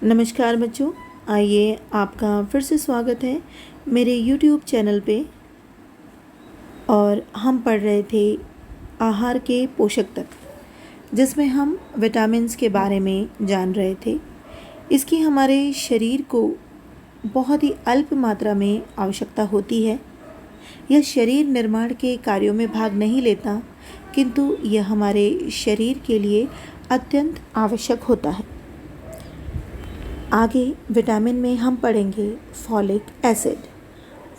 नमस्कार बच्चों, आइए आपका फिर से स्वागत है मेरे YouTube चैनल पे। और हम पढ़ रहे थे आहार के पोषक तत्व, जिसमें हम विटामिन्स के बारे में जान रहे थे। इसकी हमारे शरीर को बहुत ही अल्प मात्रा में आवश्यकता होती है। यह शरीर निर्माण के कार्यों में भाग नहीं लेता, किंतु यह हमारे शरीर के लिए अत्यंत आवश्यक होता है। आगे विटामिन में हम पढ़ेंगे फॉलिक एसिड।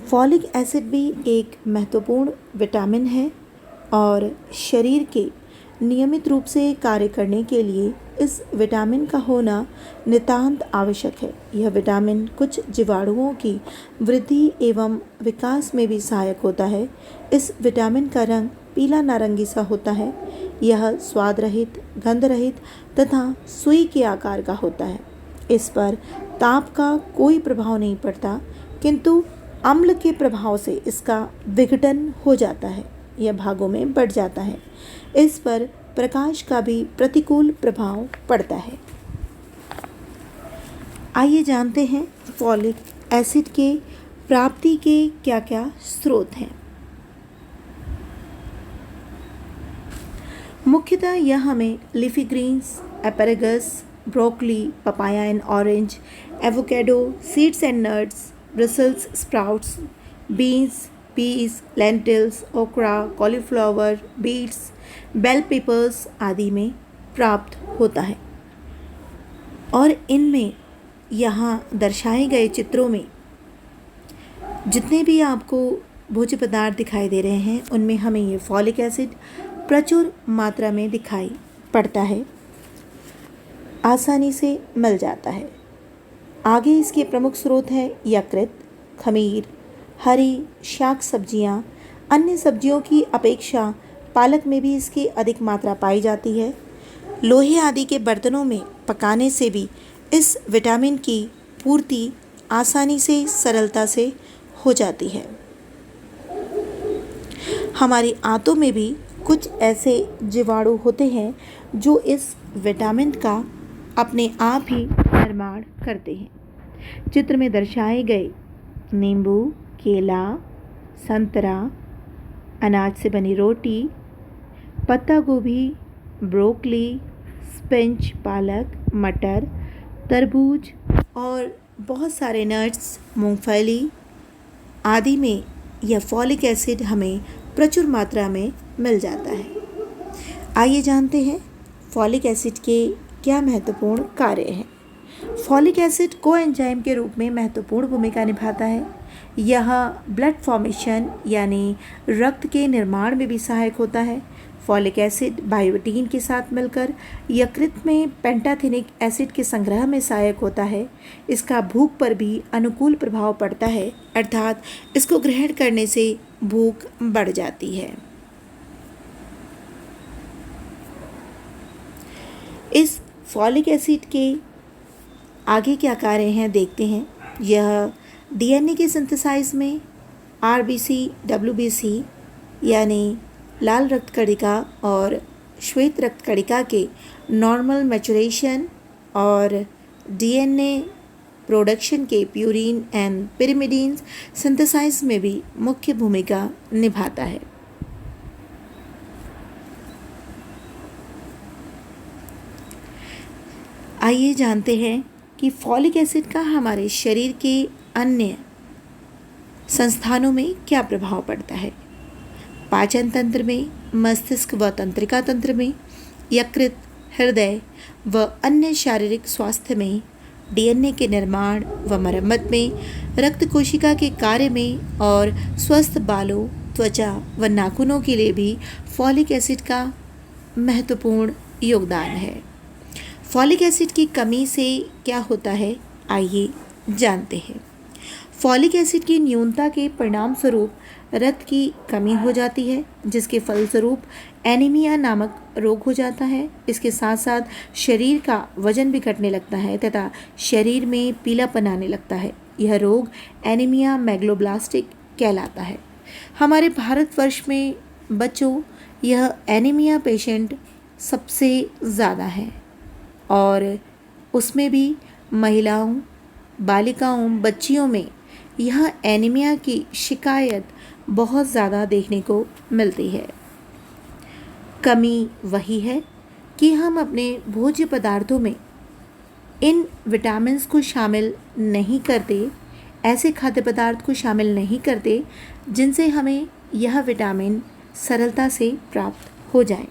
फॉलिक एसिड भी एक महत्वपूर्ण विटामिन है और शरीर के नियमित रूप से कार्य करने के लिए इस विटामिन का होना नितांत आवश्यक है। यह विटामिन कुछ जीवाणुओं की वृद्धि एवं विकास में भी सहायक होता है। इस विटामिन का रंग पीला नारंगी सा होता है। यह स्वाद रहित, गंध रहित तथा सुई के आकार का होता है। इस पर ताप का कोई प्रभाव नहीं पड़ता, किंतु अम्ल के प्रभाव से इसका विघटन हो जाता है, यह भागों में बढ़ जाता है। इस पर प्रकाश का भी प्रतिकूल प्रभाव पड़ता है। आइए जानते हैं फॉलिक एसिड के प्राप्ति के क्या क्या स्रोत हैं। मुख्यतः यह हमें leafy greens, asparagus, broccoli, papaya and orange, avocado, seeds and nuts, Brussels sprouts, beans, peas, lentils, okra, cauliflower, beets, bell peppers आदि में प्राप्त होता है। और इनमें यहाँ दर्शाए गए चित्रों में जितने भी आपको भोज्य पदार्थ दिखाई दे रहे हैं, उनमें हमें ये फॉलिक एसिड प्रचुर मात्रा में दिखाई पड़ता है, आसानी से मिल जाता है। आगे इसके प्रमुख स्रोत हैं यकृत, खमीर, हरी शाक सब्जियां। अन्य सब्जियों की अपेक्षा पालक में भी इसकी अधिक मात्रा पाई जाती है। लोहे आदि के बर्तनों में पकाने से भी इस विटामिन की पूर्ति आसानी से, सरलता से हो जाती है। हमारी आंतों में भी कुछ ऐसे जीवाणु होते हैं जो इस विटामिन का अपने आप ही निर्माण करते हैं। चित्र में दर्शाए गए नींबू, केला, संतरा, अनाज से बनी रोटी, पत्ता गोभी, ब्रोकली, स्पिनच, पालक, मटर, तरबूज और बहुत सारे नट्स, मूंगफली आदि में यह फॉलिक एसिड हमें प्रचुर मात्रा में मिल जाता है। आइए जानते हैं फॉलिक एसिड के क्या महत्वपूर्ण कार्य हैं। फॉलिक एसिड कोएंजाइम के रूप में महत्वपूर्ण भूमिका निभाता है। यह ब्लड फॉर्मेशन यानी रक्त के निर्माण में भी सहायक होता है। फॉलिक एसिड बायोटिन के साथ मिलकर यकृत में पेंटाथेनिक एसिड के संग्रह में सहायक होता है। इसका भूख पर भी अनुकूल प्रभाव पड़ता है, अर्थात इसको ग्रहण करने से भूख बढ़ जाती है। इस फॉलिक एसिड के आगे क्या कार्य हैं देखते हैं। यह डीएनए के सिंथेसाइज में आरबीसी, डब्ल्यूबीसी यानी लाल रक्त कणिका और श्वेत रक्त कणिका के नॉर्मल मैचुरेशन और डीएनए प्रोडक्शन के प्यूरिन एंड पिरिमिडीन्स सिंथेसाइज में भी मुख्य भूमिका निभाता है। आइए जानते हैं कि फॉलिक एसिड का हमारे शरीर के अन्य संस्थानों में क्या प्रभाव पड़ता है। पाचन तंत्र में, मस्तिष्क व तंत्रिका तंत्र में, यकृत, हृदय व अन्य शारीरिक स्वास्थ्य में, डीएनए के निर्माण व मरम्मत में, रक्त कोशिका के कार्य में और स्वस्थ बालों, त्वचा व नाखूनों के लिए भी फॉलिक एसिड का महत्वपूर्ण योगदान है। फॉलिक एसिड की कमी से क्या होता है, आइए जानते हैं। फॉलिक एसिड की न्यूनता के परिणाम स्वरूप रक्त की कमी हो जाती है, जिसके फलस्वरूप एनीमिया नामक रोग हो जाता है। इसके साथ साथ शरीर का वजन भी घटने लगता है तथा शरीर में पीलापन आने लगता है। यह रोग एनीमिया मैग्लोब्लास्टिक कहलाता है। हमारे भारतवर्ष में बच्चों यह एनीमिया पेशेंट सबसे ज़्यादा है और उसमें भी महिलाओं, बालिकाओं, बच्चियों में यह एनीमिया की शिकायत बहुत ज़्यादा देखने को मिलती है। कमी वही है कि हम अपने भोज्य पदार्थों में इन विटामिन्स को शामिल नहीं करते, ऐसे खाद्य पदार्थ को शामिल नहीं करते जिनसे हमें यह विटामिन सरलता से प्राप्त हो जाए।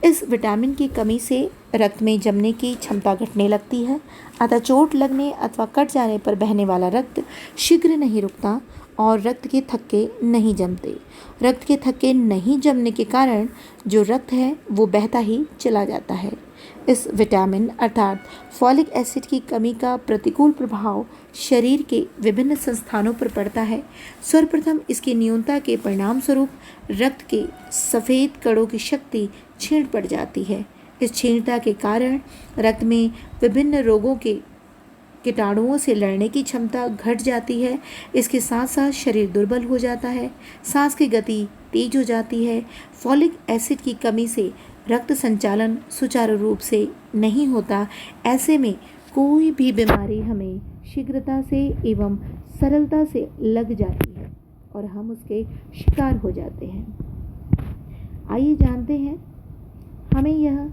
इस विटामिन की कमी से रक्त में जमने की क्षमता घटने लगती है, अतः चोट लगने अथवा कट जाने पर बहने वाला रक्त शीघ्र नहीं रुकता और रक्त के थक्के नहीं जमते। रक्त के थक्के नहीं जमने के कारण जो रक्त है वो बहता ही चला जाता है। इस विटामिन अर्थात फॉलिक एसिड की कमी का प्रतिकूल प्रभाव शरीर के विभिन्न संस्थानों पर पड़ता है। सर्वप्रथम इसकी न्यूनता के परिणाम स्वरूप रक्त के सफ़ेद कणों की शक्ति क्षीण पड़ जाती है। इस क्षीणता के कारण रक्त में विभिन्न रोगों के कीटाणुओं से लड़ने की क्षमता घट जाती है। इसके साथ साथ शरीर दुर्बल हो जाता है, सांस की गति तेज हो जाती है। फॉलिक एसिड की कमी से रक्त संचालन सुचारू रूप से नहीं होता। ऐसे में कोई भी बीमारी हमें शीघ्रता से एवं सरलता से लग जाती है और हम उसके शिकार हो जाते हैं। आइए जानते हैं हमें यह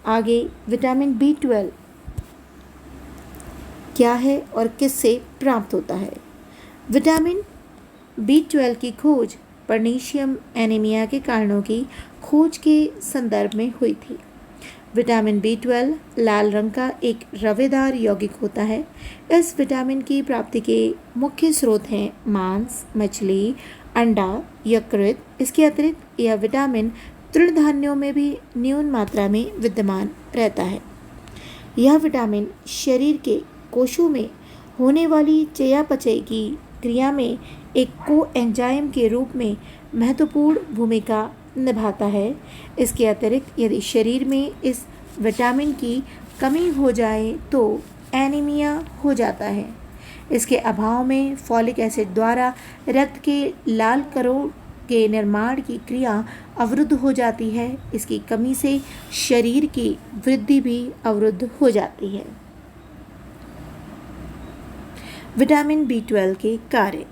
आगे विटामिन B12 क्या है और किससे प्राप्त होता है। विटामिन B12 की खोज पर्नीशियम एनीमिया के कारणों की खोज के संदर्भ में हुई थी। विटामिन B12 लाल रंग का एक रवेदार यौगिक होता है। इस विटामिन की प्राप्ति के मुख्य स्रोत हैं मांस, मछली, अंडा, यकृत। इसके अतिरिक्त यह विटामिन तृणधान्यों में भी न्यून मात्रा में विद्यमान रहता है। यह विटामिन शरीर के कोशों में होने वाली चयापचय की क्रिया में एक कोएंजाइम के रूप में महत्वपूर्ण भूमिका निभाता है। इसके अतिरिक्त यदि शरीर में इस विटामिन की कमी हो जाए तो एनीमिया हो जाता है। इसके अभाव में फॉलिक एसिड द्वारा रक्त के लाल कणों के निर्माण की क्रिया अवरुद्ध हो जाती है। इसकी कमी से शरीर की वृद्धि भी अवरुद्ध हो जाती है। विटामिन B12 के कार्य।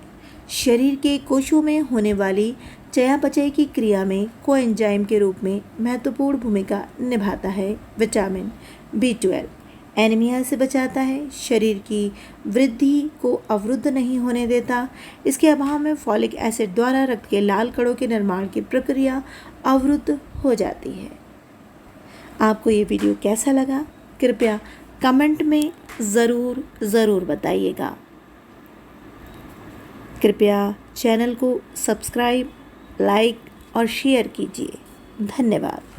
शरीर के कोशों में होने वाली चयापचय की क्रिया में कोएंजाइम के रूप में महत्वपूर्ण भूमिका निभाता है। विटामिन B12 एनीमिया से बचाता है, शरीर की वृद्धि को अवरुद्ध नहीं होने देता। इसके अभाव में फॉलिक एसिड द्वारा रक्त के लाल कणों के निर्माण की प्रक्रिया अवरुद्ध हो जाती है। आपको ये वीडियो कैसा लगा कृपया कमेंट में ज़रूर बताइएगा। कृपया चैनल को सब्सक्राइब, लाइक और शेयर कीजिए। धन्यवाद।